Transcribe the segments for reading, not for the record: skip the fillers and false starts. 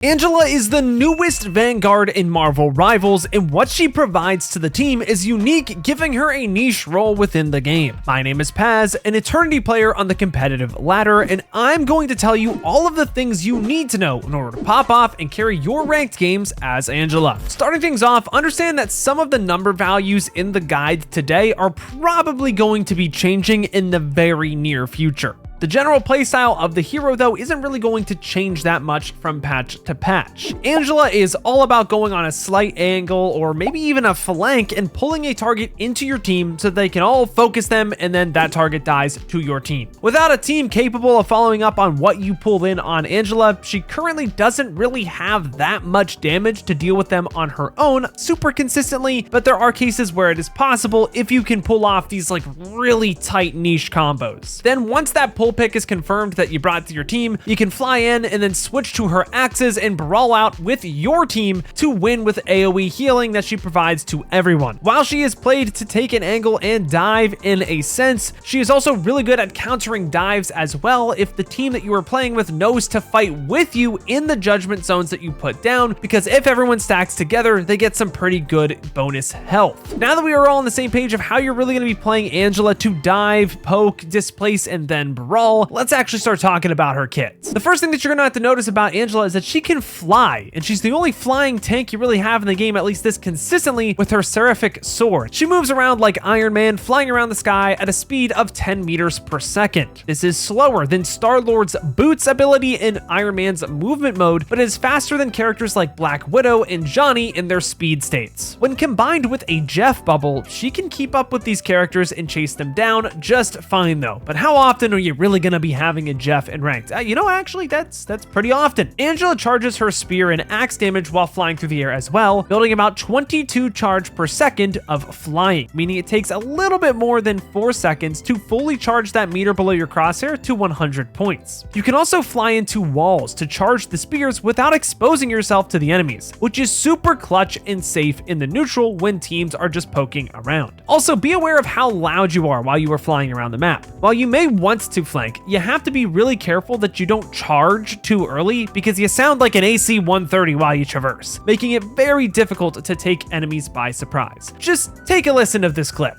Angela is the newest Vanguard in Marvel Rivals, and what she provides to the team is unique, giving her a niche role within the game. My name is Paz, an Eternity player on the competitive ladder, and I'm going to tell you all of the things you need to know in order to pop off and carry your ranked games as Angela. Starting things off, understand that some of the number values in the guide today are probably going to be changing in the very near future. The general playstyle of the hero, though, isn't really going to change that much from patch to patch. Angela is all about going on a slight angle or maybe even a flank and pulling a target into your team so they can all focus them and then that target dies to your team. Without a team capable of following up on what you pulled in on Angela, she currently doesn't really have that much damage to deal with them on her own super consistently, but there are cases where it is possible if you can pull off these like really tight niche combos. Then once that pull pick is confirmed that you brought to your team, you can fly in and then switch to her axes and brawl out with your team to win with AoE healing that she provides to everyone. While she is played to take an angle and dive in a sense, she is also really good at countering dives as well if the team that you are playing with knows to fight with you in the judgment zones that you put down, because if everyone stacks together, they get some pretty good bonus health. Now that we are all on the same page of how you're really going to be playing Angela to dive, poke, displace, and then brawl, let's actually start talking about her kits. The first thing that you're gonna have to notice about Angela is that she can fly, and she's the only flying tank you really have in the game, at least this consistently, with her Seraphic Soar. She moves around like Iron Man, flying around the sky at a speed of 10 meters per second. This is slower than Star-Lord's boots ability in Iron Man's movement mode, but is faster than characters like Black Widow and Johnny in their speed states. When combined with a Jeff bubble, she can keep up with these characters and chase them down just fine though. But how often are you really gonna be having a Jeff in ranked? Actually that's pretty often. Angela charges her spear and axe damage while flying through the air as well, building about 22 charge per second of flying, meaning it takes a little bit more than 4 seconds to fully charge that meter below your crosshair to 100 points. You can also fly into walls to charge the spears without exposing yourself to the enemies, which is super clutch and safe in the neutral when teams are just poking around. Also, be aware of how loud you are while you are flying around the map. While you may want to flank, you have to be really careful that you don't charge too early, because you sound like an AC 130 while you traverse, making it very difficult to take enemies by surprise. Just take a listen of this clip.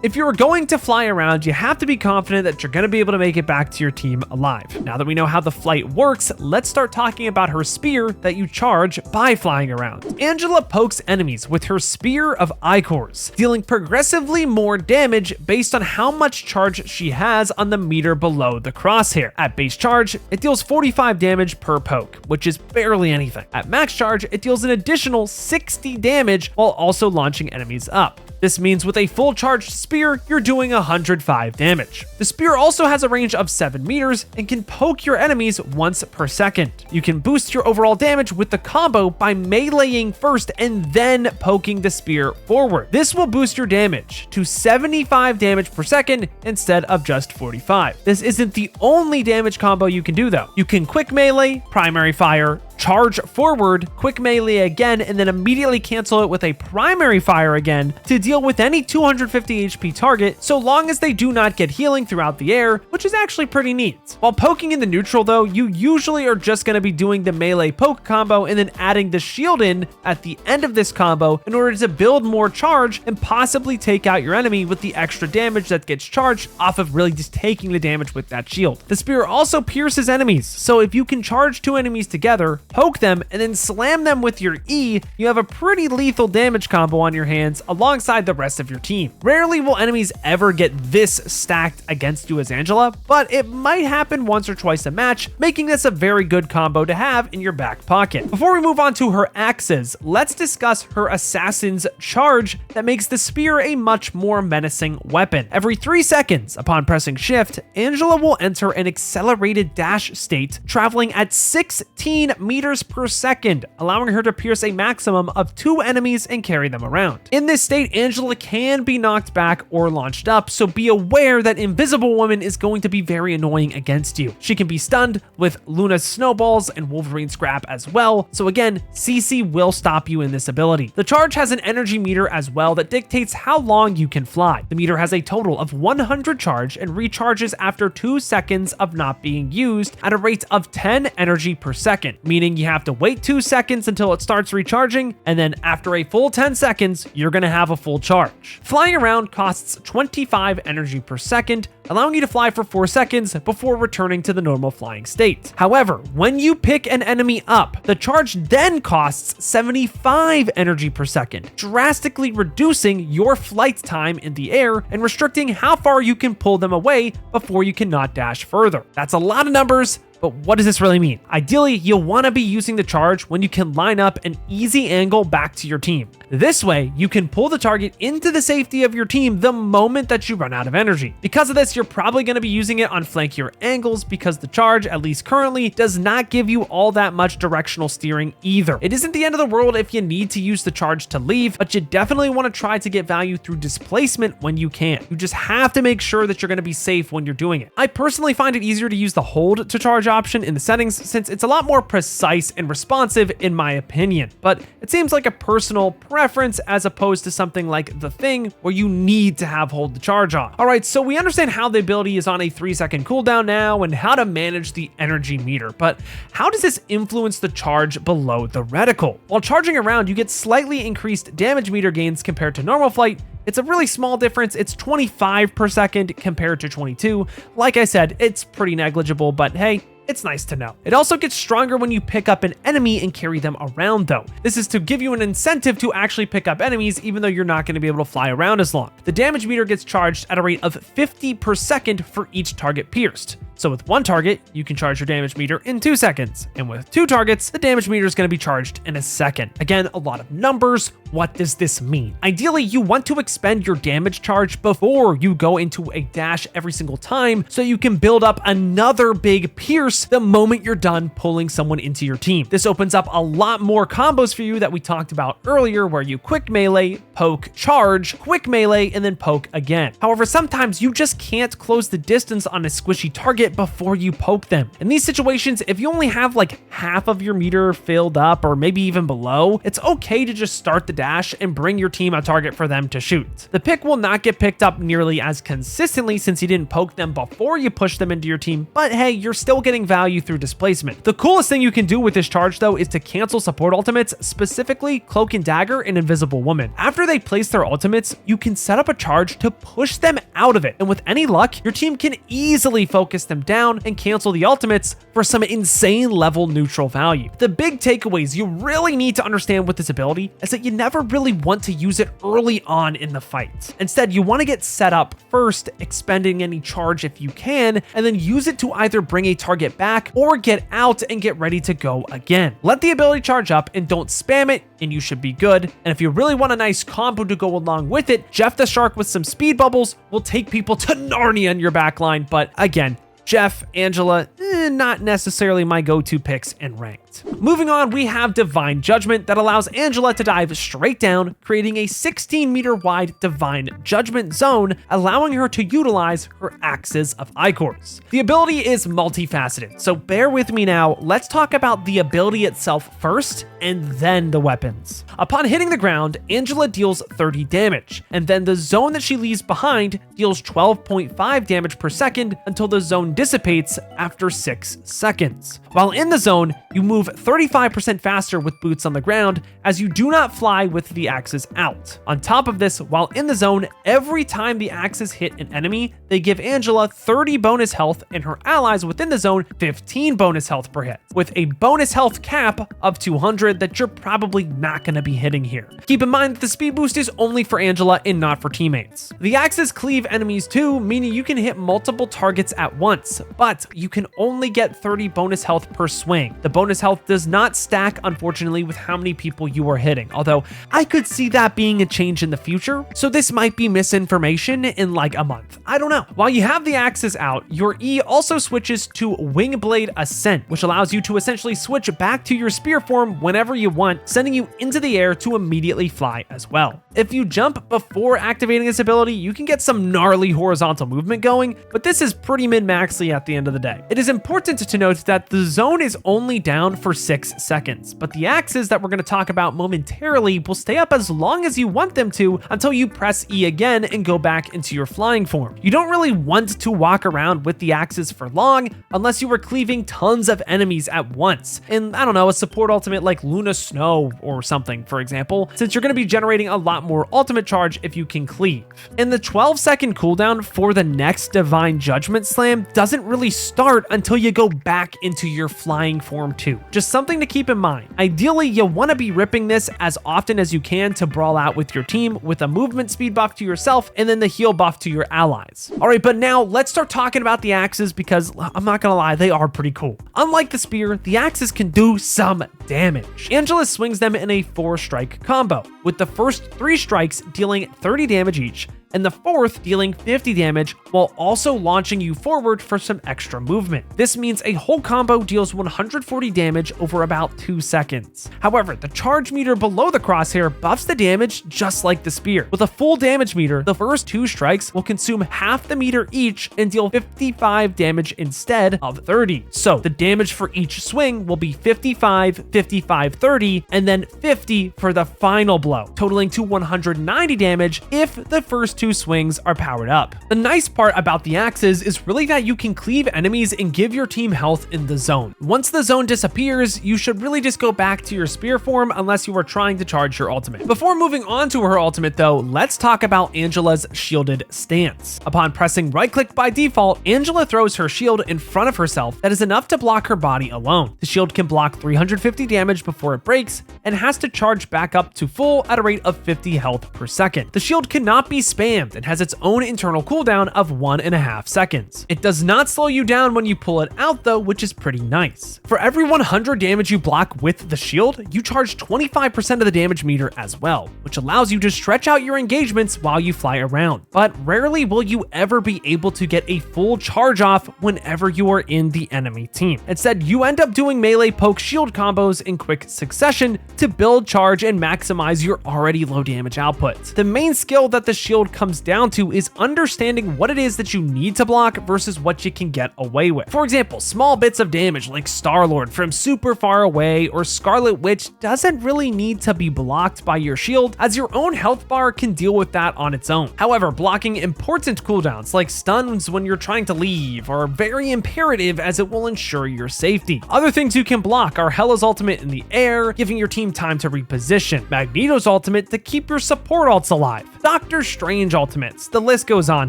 If you're going to fly around, you have to be confident that you're going to be able to make it back to your team alive. Now that we know how the flight works, let's start talking about her spear that you charge by flying around. Angela pokes enemies with her Spear of Ichors, dealing progressively more damage based on how much charge she has on the meter below the crosshair. At base charge, it deals 45 damage per poke, which is barely anything. At max charge, it deals an additional 60 damage while also launching enemies up. This means with a full charged spear, you're doing 105 damage. The spear also has a range of 7 meters and can poke your enemies once per second. You can boost your overall damage with the combo by meleeing first and then poking the spear forward. This will boost your damage to 75 damage per second instead of just 45. This isn't the only damage combo you can do though. You can quick melee, primary fire, charge forward, quick melee again, and then immediately cancel it with a primary fire again to deal with any 250 HP target, so long as they do not get healing throughout the air, which is actually pretty neat. While poking in the neutral though, you usually are just going to be doing the melee poke combo and then adding the shield in at the end of this combo in order to build more charge and possibly take out your enemy with the extra damage that gets charged off of really just taking the damage with that shield. The spear also pierces enemies, so if you can charge 2 enemies together, poke them, and then slam them with your E, you have a pretty lethal damage combo on your hands alongside the rest of your team. Rarely will enemies ever get this stacked against you as Angela, but it might happen once or twice a match, making this a very good combo to have in your back pocket. Before we move on to her axes, let's discuss her Assassin's Charge that makes the spear a much more menacing weapon. Every 3 seconds upon pressing shift, Angela will enter an accelerated dash state, traveling at 16 meters meters per second, allowing her to pierce a maximum of 2 enemies and carry them around. In this state, Angela can be knocked back or launched up, so be aware that Invisible Woman is going to be very annoying against you. She can be stunned with Luna's snowballs and Wolverine's grab as well, so again, CC will stop you in this ability. The charge has an energy meter as well that dictates how long you can fly. The meter has a total of 100 charge and recharges after 2 seconds of not being used at a rate of 10 energy per second, meaning you have to wait 2 seconds until it starts recharging, and then after a full 10 seconds, you're gonna have a full charge. Flying around costs 25 energy per second, allowing you to fly for 4 seconds before returning to the normal flying state. However, when you pick an enemy up, the charge then costs 75 energy per second, drastically reducing your flight time in the air and restricting how far you can pull them away before you cannot dash further. That's a lot of numbers, but what does this really mean? Ideally, you'll want to be using the charge when you can line up an easy angle back to your team. This way, you can pull the target into the safety of your team the moment that you run out of energy. Because of this, you're probably going to be using it on flankier angles because the charge, at least currently, does not give you all that much directional steering either. It isn't the end of the world if you need to use the charge to leave, but you definitely want to try to get value through displacement when you can. You just have to make sure that you're going to be safe when you're doing it. I personally find it easier to use the hold to charge option in the settings since it's a lot more precise and responsive in my opinion, but it seems like a personal preference as opposed to something like the thing where you need to have hold the charge on. All right, so we understand how the ability is on a 3-second cooldown now and how to manage the energy meter, but how does this influence the charge below the reticle? While charging around, you get slightly increased damage meter gains compared to normal flight. It's a really small difference. It's 25 per second compared to 22. Like I said, it's pretty negligible, but hey, it's nice to know. It also gets stronger when you pick up an enemy and carry them around though. This is to give you an incentive to actually pick up enemies even though you're not going to be able to fly around as long. The damage meter gets charged at a rate of 50 per second for each target pierced. So with 1 target, you can charge your damage meter in 2 seconds. And with 2 targets, the damage meter is going to be charged in a second. Again, a lot of numbers. What does this mean? Ideally, you want to expend your damage charge before you go into a dash every single time so you can build up another big pierce the moment you're done pulling someone into your team. This opens up a lot more combos for you that we talked about earlier where you quick melee, poke, charge, quick melee, and then poke again. However, sometimes you just can't close the distance on a squishy target before you poke them. In these situations, if you only have like half of your meter filled up or maybe even below, it's okay to just start the dash and bring your team a target for them to shoot. The pick will not get picked up nearly as consistently since you didn't poke them before you push them into your team, but hey, you're still getting value through displacement. The coolest thing you can do with this charge though is to cancel support ultimates, specifically Cloak and Dagger and Invisible Woman. After they place their ultimates, you can set up a charge to push them out of it, and with any luck, your team can easily focus them down and cancel the ultimates for some insane level neutral value. The big takeaways you really need to understand with this ability is that you never really want to use it early on in the fight. Instead, you want to get set up first, expending any charge if you can, and then use it to either bring a target back or get out and get ready to go again. Let the ability charge up and don't spam it, and you should be good. And if you really want a nice combo to go along with it, Jeff the Shark with some speed bubbles will take people to Narnia in your backline, but again, Jeff, Angela, not necessarily my go-to picks in ranked. Moving on, we have Divine Judgment that allows Angela to dive straight down, creating a 16-meter wide Divine Judgment zone, allowing her to utilize her axes of Ichors. The ability is multifaceted, so bear with me now. Let's talk about the ability itself first, and then the weapons. Upon hitting the ground, Angela deals 30 damage, and then the zone that she leaves behind deals 12.5 damage per second until the zone dissipates after 6 seconds. While in the zone, you move 35% faster with boots on the ground as you do not fly with the axes out. On top of this, while in the zone, every time the axes hit an enemy, they give Angela 30 bonus health and her allies within the zone 15 bonus health per hit, with a bonus health cap of 200 that you're probably not going to be hitting here. Keep in mind that the speed boost is only for Angela and not for teammates. The axes cleave enemies too, meaning you can hit multiple targets at once, but you can only get 30 bonus health per swing. The bonus health health does not stack, unfortunately, with how many people you are hitting, although I could see that being a change in the future, so this might be misinformation in like a month. I don't know. While you have the axes out, your E also switches to Wingblade Ascent, which allows you to essentially switch back to your spear form whenever you want, sending you into the air to immediately fly as well. If you jump before activating this ability, you can get some gnarly horizontal movement going, but this is pretty min-maxly at the end of the day. It is important to note that the zone is only down for 6 seconds, but the axes that we're going to talk about momentarily will stay up as long as you want them to until you press E again and go back into your flying form. You don't really want to walk around with the axes for long unless you were cleaving tons of enemies at once. In, I don't know, a support ultimate like Luna Snow or something, for example, since you're going to be generating a lot more ultimate charge if you can cleave. And the 12-second cooldown for the next Divine Judgment Slam doesn't really start until you go back into your flying form too. Just something to keep in mind. Ideally, you'll want to be ripping this as often as you can to brawl out with your team with a movement speed buff to yourself and then the heal buff to your allies. All right, but now let's start talking about the axes because I'm not gonna lie, they are pretty cool. Unlike the spear, the axes can do some damage. Angela swings them in a 4-strike combo, with the first 3 strikes dealing 30 damage each, and the 4th dealing 50 damage while also launching you forward for some extra movement. This means a whole combo deals 140 damage over about 2 seconds. However, the charge meter below the crosshair buffs the damage just like the spear. With a full damage meter, the first 2 strikes will consume half the meter each and deal 55 damage instead of 30. So the damage for each swing will be 55, 55, 30, and then 50 for the final blow, totaling to 190 damage if the first 2 swings are powered up. The nice part about the axes is really that you can cleave enemies and give your team health in the zone. Once the zone disappears, you should really just go back to your spear form unless you are trying to charge your ultimate. Before moving on to her ultimate though, let's talk about Angela's shielded stance. Upon pressing right click by default, Angela throws her shield in front of herself that is enough to block her body alone. The shield can block 350 damage before it breaks and has to charge back up to full at a rate of 50 health per second. The shield cannot be spammed and has its own internal cooldown of 1.5 seconds. It does not slow you down when you pull it out though, which is pretty nice. For every 100 damage you block with the shield, you charge 25% of the damage meter as well, which allows you to stretch out your engagements while you fly around. But rarely will you ever be able to get a full charge off whenever you are in the enemy team. Instead, you end up doing melee poke shield combos in quick succession to build charge and maximize your already low damage output. The main skill that the shield comes down to is understanding what it is that you need to block versus what you can get away with. For example, small bits of damage like Star-Lord from super far away or Scarlet Witch doesn't really need to be blocked by your shield, as your own health bar can deal with that on its own. However, blocking important cooldowns like stuns when you're trying to leave are very imperative as it will ensure your safety. Other things you can block are Hela's ultimate in the air, giving your team time to reposition, Magneto's ultimate to keep your support ults alive, Doctor Strange ultimates, the list goes on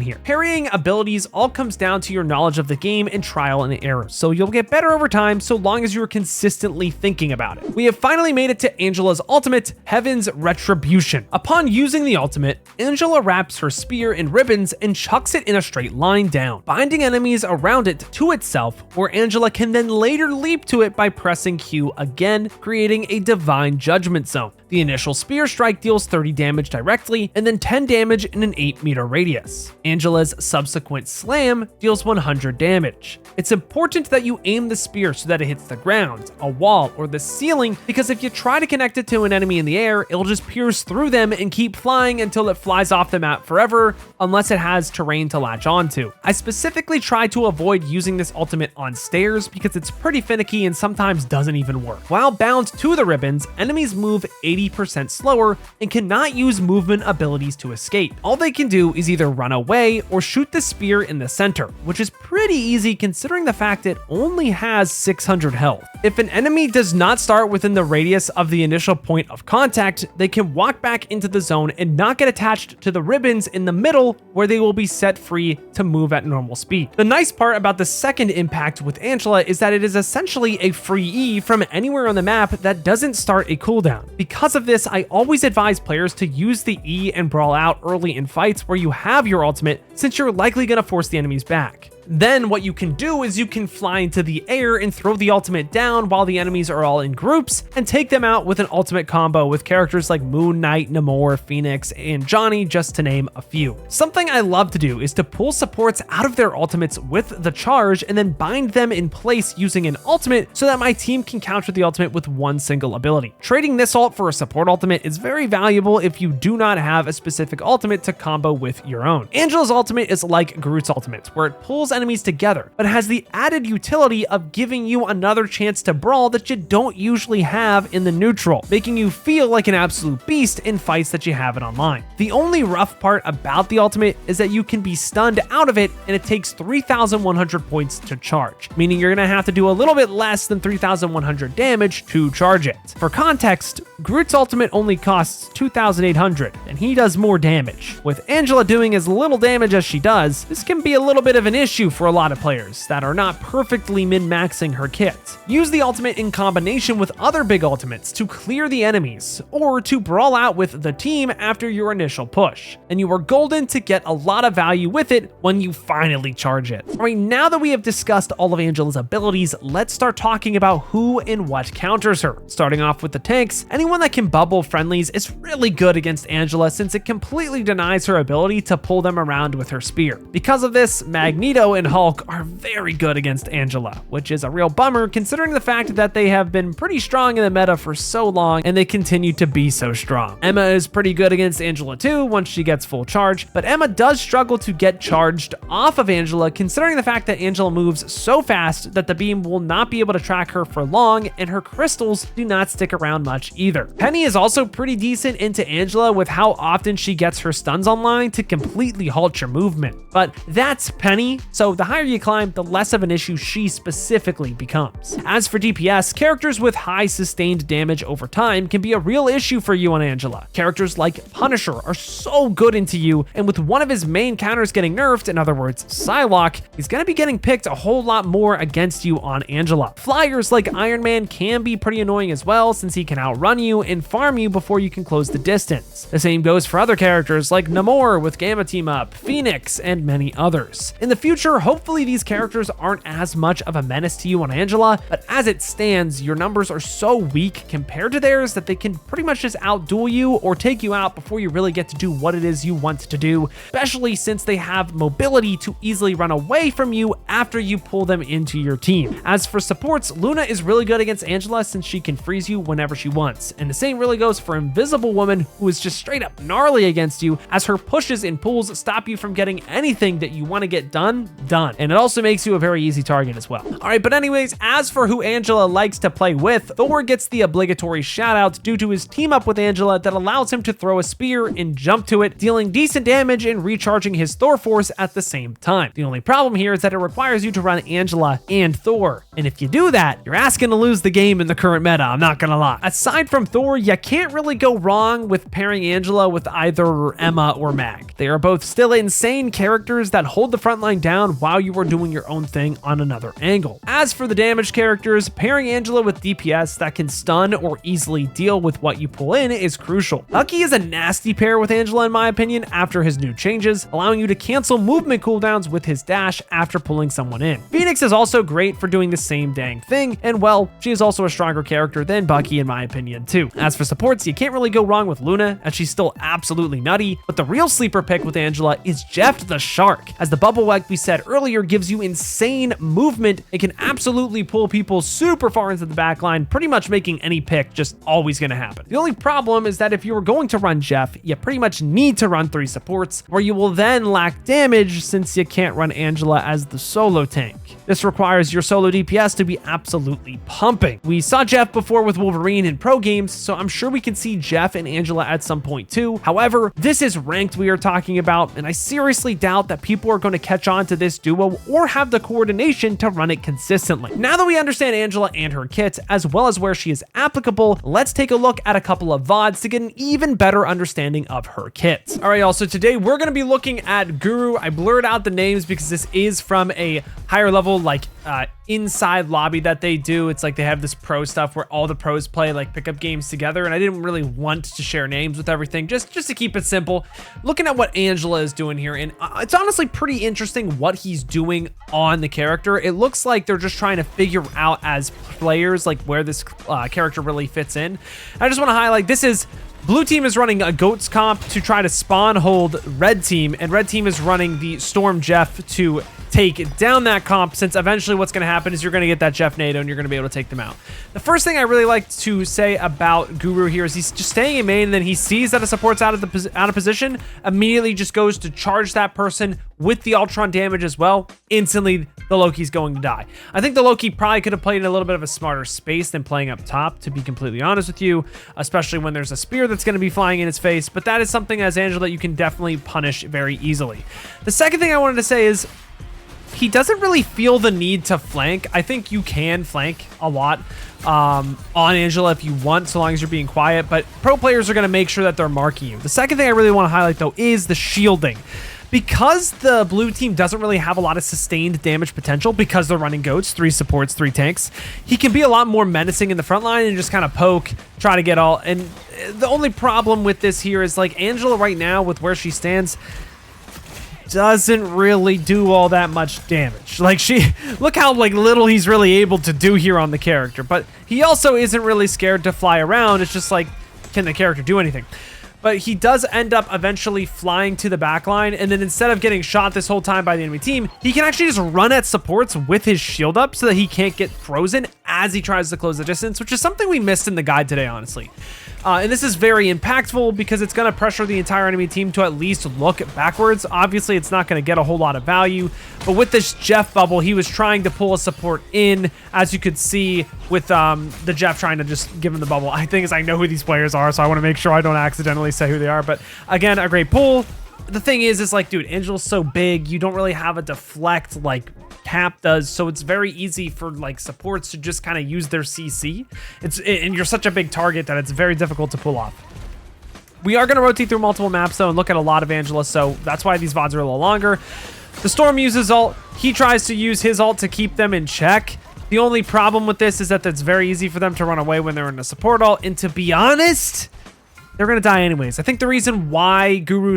here. Parrying abilities all comes down to your knowledge of the game and trial and error, so you'll get better over time so long as you're consistently thinking about it. We have finally made it to Angela's ultimate, Heaven's Retribution. Upon using the ultimate, Angela wraps her spear in ribbons and chucks it in a straight line down, binding enemies around it to itself, where Angela can then later leap to it by pressing Q again, creating a Divine Judgment Zone. The initial spear strike deals 30 damage directly and then 10 damage in an 8-meter radius. Angela's subsequent slam deals 100 damage. It's important that you aim the spear so that it hits the ground, a wall, or the ceiling, because if you try to connect it to an enemy in the air, it'll just pierce through them and keep flying until it flies off the map forever, unless it has terrain to latch onto. I specifically try to avoid using this ultimate on stairs because it's pretty finicky and sometimes doesn't even work. While bound to the ribbons, enemies move 80% slower and cannot use movement abilities to escape. All they can do is either run away or shoot the spear in the center, which is pretty easy considering the fact it only has 600 health. If an enemy does not start within the radius of the initial point of contact, they can walk back into the zone and not get attached to the ribbons in the middle, where they will be set free to move at normal speed. The nice part about the second impact with Angela is that it is essentially a free E from anywhere on the map that doesn't start a cooldown. Because of this, I always advise players to use the E and brawl out early in fights where you have your ultimate, since you're likely going to force the enemies back. Then what you can do is you can fly into the air and throw the ultimate down while the enemies are all in groups and take them out with an ultimate combo with characters like Moon Knight, Namor, Phoenix, and Johnny, just to name a few. Something I love to do is to pull supports out of their ultimates with the charge and then bind them in place using an ultimate so that my team can counter the ultimate with one single ability. Trading this ult for a support ultimate is very valuable if you do not have a specific ultimate to combo with your own. Angela's ultimate is like Groot's ultimate, where it pulls enemies together, but has the added utility of giving you another chance to brawl that you don't usually have in the neutral, making you feel like an absolute beast in fights that you have it online. The only rough part about the ultimate is that you can be stunned out of it and it takes 3,100 points to charge, meaning you're gonna have to do a little bit less than 3,100 damage to charge it. For context, Groot's ultimate only costs 2,800 and he does more damage. With Angela doing as little damage as she does, this can be a little bit of an issue for a lot of players that are not perfectly min-maxing her kit. Use the ultimate in combination with other big ultimates to clear the enemies, or to brawl out with the team after your initial push, and you are golden to get a lot of value with it when you finally charge it. Alright, now that we have discussed all of Angela's abilities, let's start talking about who and what counters her. Starting off with the tanks, anyone that can bubble friendlies is really good against Angela since it completely denies her ability to pull them around with her spear. Because of this, Magneto and Hulk are very good against Angela, which is a real bummer considering the fact that they have been pretty strong in the meta for so long and they continue to be so strong. Emma is pretty good against Angela too once she gets full charge, but Emma does struggle to get charged off of Angela considering the fact that Angela moves so fast that the beam will not be able to track her for long and her crystals do not stick around much either. Penny is also pretty decent into Angela with how often she gets her stuns online to completely halt your movement, but that's Penny, so the higher you climb, the less of an issue she specifically becomes. As for DPS, characters with high sustained damage over time can be a real issue for you on Angela. Characters like Punisher are so good into you, and with one of his main counters getting nerfed, in other words, Psylocke, he's gonna be getting picked a whole lot more against you on Angela. Flyers like Iron Man can be pretty annoying as well since he can outrun you and farm you before you can close the distance. The same goes for other characters like Namor with Gamma Team Up, Phoenix, and many others. In the future, hopefully these characters aren't as much of a menace to you on Angela, but as it stands, your numbers are so weak compared to theirs that they can pretty much just outduel you or take you out before you really get to do what it is you want to do, especially since they have mobility to easily run away from you after you pull them into your team. As for supports, Luna is really good against Angela since she can freeze you whenever she wants, and the same really goes for Invisible Woman, who is just straight up gnarly against you as her pushes and pulls stop you from getting anything that you want to get done, and it also makes you a very easy target as well. Alright, but anyways, as for who Angela likes to play with, Thor gets the obligatory shout out due to his team up with Angela that allows him to throw a spear and jump to it, dealing decent damage and recharging his Thor force at the same time. The only problem here is that it requires you to run Angela and Thor, and if you do that, you're asking to lose the game in the current meta, I'm not gonna lie. Aside from Thor, you can't really go wrong with pairing Angela with either Emma or Mag. They are both still insane characters that hold the front line down while you are doing your own thing on another angle. As for the damage characters, pairing Angela with DPS that can stun or easily deal with what you pull in is crucial. Bucky is a nasty pair with Angela in my opinion after his new changes, allowing you to cancel movement cooldowns with his dash after pulling someone in. Phoenix is also great for doing the same dang thing, and well, she is also a stronger character than Bucky in my opinion too. As for supports, you can't really go wrong with Luna, as she's still absolutely nutty, but the real sleeper pick with Angela is Jeff the Shark, as the bubble like we said earlier gives you insane movement and can absolutely pull people super far into the backline, pretty much making any pick just always gonna happen. The only problem is that if you were going to run Jeff, you pretty much need to run 3 supports, where you will then lack damage since you can't run Angela as the solo tank. This requires your solo DPS to be absolutely pumping. We saw Jeff before with Wolverine in pro games, so I'm sure we can see Jeff and Angela at some point too. However, this is ranked we are talking about, and I seriously doubt that people are going to catch on to this duo or have the coordination to run it consistently. Now that we understand Angela and her kit, as well as where she is applicable, let's take a look at a couple of VODs to get an even better understanding of her kit. All right, also today we're going to be looking at Guru. I blurred out the names because this is from a higher level like inside lobby that they do. It's like they have this pro stuff where all the pros play like pickup games together, and I didn't really want to share names with everything, just to keep it simple. Looking at what Angela is doing here, and it's honestly pretty interesting what he's doing on the character. It looks like they're just trying to figure out as players like where this character really fits in. I just want to highlight, this is blue team is running a goats comp to try to spawn hold red team, and red team is running the Storm Jeff to take down that comp, since eventually what's going to happen is you're going to get that Jeff NATO and you're going to be able to take them out. The first thing I really like to say about Guru here is he's just staying in main, and then he sees that a support's out of position, immediately just goes to charge that person with the Ultron damage as well. Instantly, the Loki's going to die. I think the Loki probably could have played in a little bit of a smarter space than playing up top, to be completely honest with you, especially when there's a spear that's going to be flying in his face, but that is something as Angela that you can definitely punish very easily. The second thing I wanted to say is he doesn't really feel the need to flank. I think you can flank a lot on Angela if you want, so long as you're being quiet, but pro players are going to make sure that they're marking you. The second thing I really want to highlight, though, is the shielding. Because the blue team doesn't really have a lot of sustained damage potential because they're running goats, 3 supports, 3 tanks, he can be a lot more menacing in the front line and just kind of poke, try to get all. And the only problem with this here is, like, Angela right now with where she stands doesn't really do all that much damage. Like, look how like little he's really able to do here on the character, but he also isn't really scared to fly around. It's just like, can the character do anything? But he does end up eventually flying to the back line, and then instead of getting shot this whole time by the enemy team, he can actually just run at supports with his shield up so that he can't get frozen as he tries to close the distance, which is something we missed in the guide today, honestly. And this is very impactful because it's going to pressure the entire enemy team to at least look backwards. Obviously, it's not going to get a whole lot of value, but with this Jeff bubble, he was trying to pull a support in, as you could see with the Jeff trying to just give him the bubble. I think is I know who these players are, so I want to make sure I don't accidentally say who they are. But again, a great pull. The thing is like, dude, Angel's so big, you don't really have a deflect like Cap does, so it's very easy for like supports to just kind of use their CC. And you're such a big target that it's very difficult to pull off. We are going to rotate through multiple maps though and look at a lot of Angela, so that's why these VODs are a little longer. The Storm uses ult. He tries to use his ult to keep them in check. The only problem with this is that it's very easy for them to run away when they're in a support ult, and to be honest, they're going to die anyways. I think the reason why Guru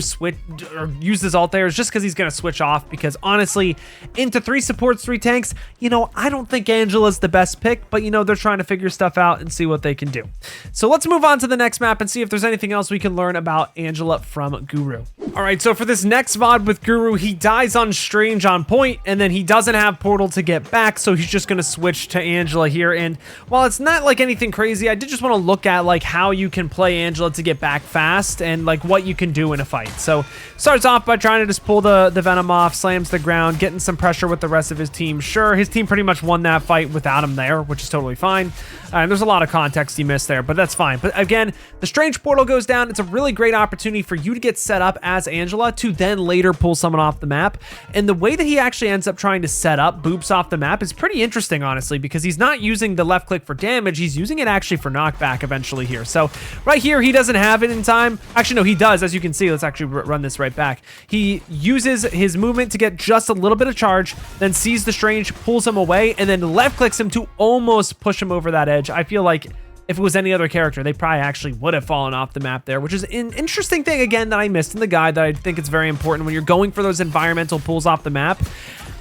used his ult there is just because he's going to switch off, because honestly, into 3 supports, 3 tanks, you know, I don't think Angela's the best pick, but you know, they're trying to figure stuff out and see what they can do. So let's move on to the next map and see if there's anything else we can learn about Angela from Guru. All right, so for this next VOD with Guru, he dies on Strange on point, and then he doesn't have portal to get back, so he's just going to switch to Angela here. And while it's not like anything crazy, I did just want to look at like how you can play Angela to get back fast and like what you can do in a fight. So starts off by trying to just pull the Venom off, slams the ground, getting some pressure with the rest of his team. Sure, his team pretty much won that fight without him there, which is totally fine. And there's a lot of context he missed there, but that's fine. But again, the Strange portal goes down. It's a really great opportunity for you to get set up as Angela to then later pull someone off the map. And the way that he actually ends up trying to set up Boops off the map is pretty interesting, honestly, because he's not using the left click for damage. He's using it actually for knockback eventually here. So right here, he doesn't have it in time. Actually, no, he does. As you can see, let's actually run this right back. He uses his movement to get just a little bit of charge, then sees the Strange, pulls him away, and then left clicks him to almost push him over that edge. I feel like if it was any other character, they probably actually would have fallen off the map there, which is an interesting thing, again, that I missed in the guide that I think it's very important when you're going for those environmental pulls off the map.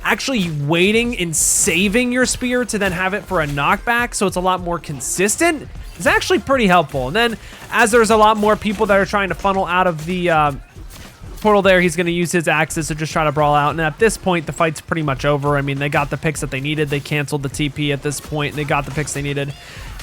Actually waiting and saving your spear to then have it for a knockback so it's a lot more consistent is actually pretty helpful. And then as there's a lot more people that are trying to funnel out of the portal there, he's going to use his axes to just try to brawl out. And at this point, the fight's pretty much over. I mean, they got the picks that they needed. They canceled the TP at this point. They got the picks they needed.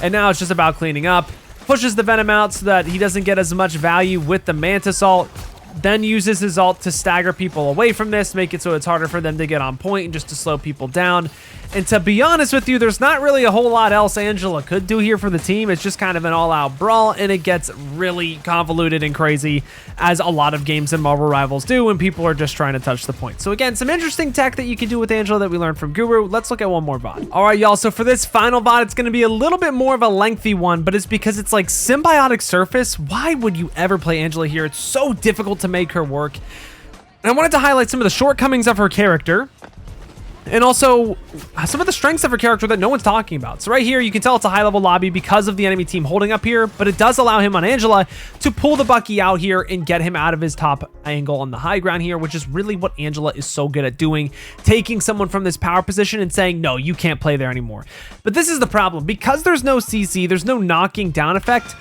And now it's just about cleaning up. Pushes the Venom out so that he doesn't get as much value with the Mantis ult. Then uses his ult to stagger people away from this, make it so it's harder for them to get on point and just to slow people down. And to be honest with you, there's not really a whole lot else Angela could do here for the team. It's just kind of an all-out brawl, and it gets really convoluted and crazy, as a lot of games in Marvel Rivals do when people are just trying to touch the point. So again, some interesting tech that you can do with Angela that we learned from Guru. Let's look at one more VOD. All right, y'all, so for this final VOD, it's going to be a little bit more of a lengthy one, but it's because it's like symbiotic surface. Why would you ever play Angela here? It's so difficult to make her work. And I wanted to highlight some of the shortcomings of her character, and also some of the strengths of her character that no one's talking about. So right here, you can tell it's a high-level lobby because of the enemy team holding up here, but it does allow him on Angela to pull the Bucky out here and get him out of his top angle on the high ground here, which is really what Angela is so good at doing, taking someone from this power position and saying, no, you can't play there anymore. But this is the problem. Because there's no CC, there's no knocking down effect,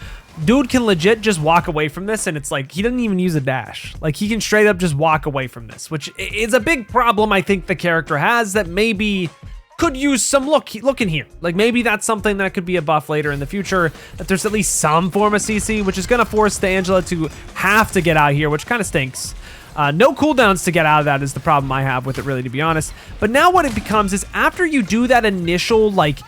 dude can legit just walk away from this, and it's like he doesn't even use a dash. Like, he can straight up just walk away from this, which is a big problem I think the character has that maybe could use some look in here. Like, maybe that's something that could be a buff later in the future, that there's at least some form of CC, which is going to force the Angela to have to get out here, which kind of stinks. No cooldowns to get out of that is the problem I have with it, really, to be honest. But now what it becomes is after you do that initial, like,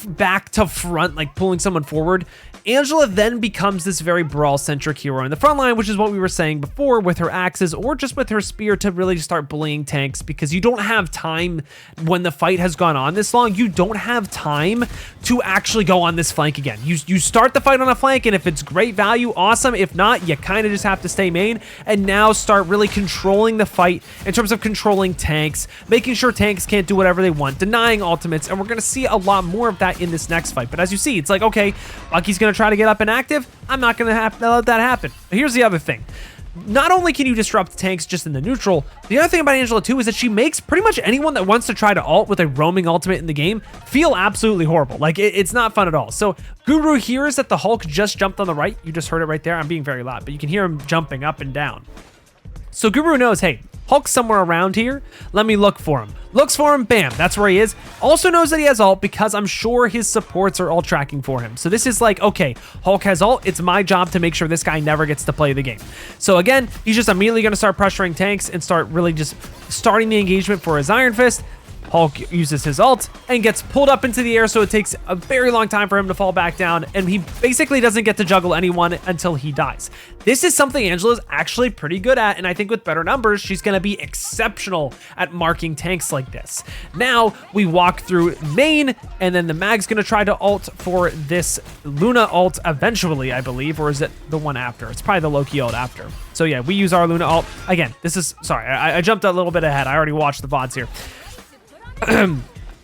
back to front, like pulling someone forward, Angela then becomes this very brawl-centric hero in the front line, which is what we were saying before with her axes or just with her spear to really start bullying tanks, because you don't have time when the fight has gone on this long. You don't have time to actually go on this flank again. You start the fight on a flank, and if it's great value, awesome. If not, you kind of just have to stay main and now start really controlling the fight in terms of controlling tanks, making sure tanks can't do whatever they want, denying ultimates, and we're going to see a lot more of that in this next fight. But as you see, it's like, okay, Bucky's going to try to get up and active. I'm not going to let that happen. But here's the other thing. Not only can you disrupt tanks just in the neutral, the other thing about Angela too is that she makes pretty much anyone that wants to try to ult with a roaming ultimate in the game feel absolutely horrible. Like, it's not fun at all. So Guru hears that the Hulk just jumped on the right. You just heard it right there. I'm being very loud, but you can hear him jumping up and down. So Guru knows, hey, Hulk's somewhere around here. Let me look for him. Looks for him, bam, that's where he is. Also knows that he has ult because I'm sure his supports are all tracking for him. So this is like, okay, Hulk has ult. It's my job to make sure this guy never gets to play the game. So again, he's just immediately going to start pressuring tanks and start really just starting the engagement for his Iron Fist. Hulk uses his ult and gets pulled up into the air, so it takes a very long time for him to fall back down, and he basically doesn't get to juggle anyone until he dies. This is something Angela's actually pretty good at, and I think with better numbers, she's going to be exceptional at marking tanks like this. Now, we walk through main, and then the Mag's going to try to ult for this Luna ult eventually, I believe, or is it the one after? It's probably the Loki ult after. So yeah, we use our Luna ult. Again, this is, sorry, I jumped a little bit ahead. I already watched the VODs here.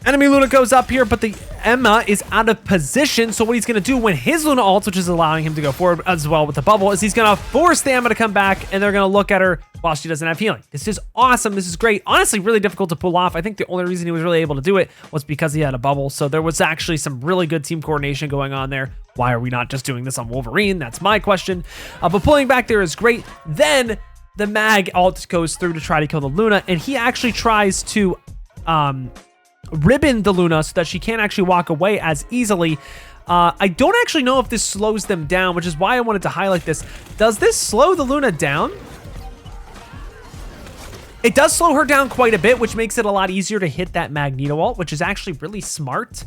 Enemy Luna goes up here, but the Emma is out of position. So what he's going to do when his Luna ults, which is allowing him to go forward as well with the bubble, is he's going to force the Emma to come back, and they're going to look at her while she doesn't have healing. This is awesome. This is great. Honestly, really difficult to pull off. I think the only reason he was really able to do it was because he had a bubble. So there was actually some really good team coordination going on there. Why are we not just doing this on Wolverine? That's my question. But pulling back there is great. Then the Mag ult goes through to try to kill the Luna, and he actually tries to ribbon the Luna so that she can't actually walk away as easily. I don't actually know if this slows them down, which is why I wanted to highlight this. Does this slow the Luna down? It does slow her down quite a bit, which makes it a lot easier to hit that Magneto ult, which is actually really smart.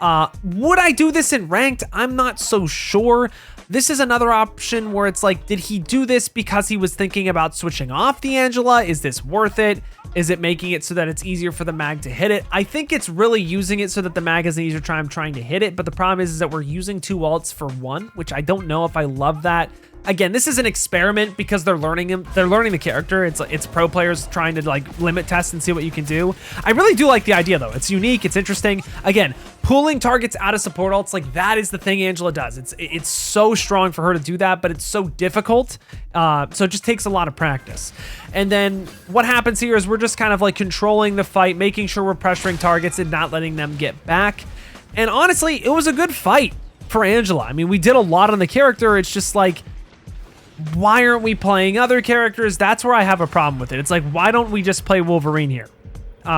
Would I do this in ranked? I'm not so sure. This is another option where it's like, did he do this because he was thinking about switching off the Angela? Is this worth it? Is it making it so that it's easier for the Mag to hit it? I think it's really using it so that the Mag has an easier time trying to hit it, but the problem is that we're using 2 ults for 1, which I don't know if I love that. Again, this is an experiment because they're learning him. They're learning the character. It's pro players trying to like limit test and see what you can do. I really do like the idea though. It's unique. It's interesting. Again, pulling targets out of support ults, like that is the thing Angela does. It's so strong for her to do that, but it's so difficult. So it just takes a lot of practice. And then what happens here is we're just kind of like controlling the fight, making sure we're pressuring targets and not letting them get back. And honestly, it was a good fight for Angela. I mean, we did a lot on the character. It's just like, why aren't we playing other characters? That's where I have a problem with it. It's like, why don't we just play Wolverine here?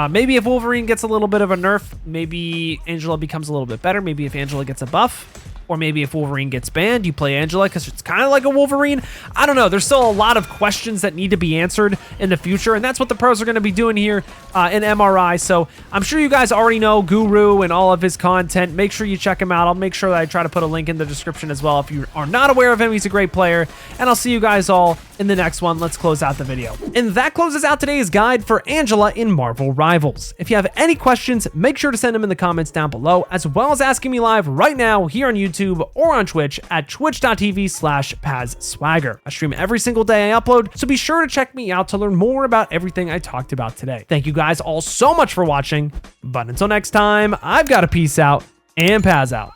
Maybe if Wolverine gets a little bit of a nerf, maybe Angela becomes a little bit better. Maybe if Angela gets a buff, or maybe if Wolverine gets banned, you play Angela because it's kind of like a Wolverine. I don't know. There's still a lot of questions that need to be answered in the future, and that's what the pros are going to be doing here in MRI. So I'm sure you guys already know Guru and all of his content. Make sure you check him out. I'll make sure that I try to put a link in the description as well if you are not aware of him. He's a great player, and I'll see you guys all in the next one. Let's close out the video. And that closes out today's guide for Angela in Marvel Rivals. If you have any questions, make sure to send them in the comments down below, as well as asking me live right now here on YouTube YouTube or on Twitch at twitch.tv/PazSwagger. I stream every single day I upload, so be sure to check me out to learn more about everything I talked about today. Thank you guys all so much for watching, but until next time, I've got to peace out and Paz out.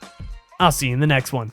I'll see you in the next one.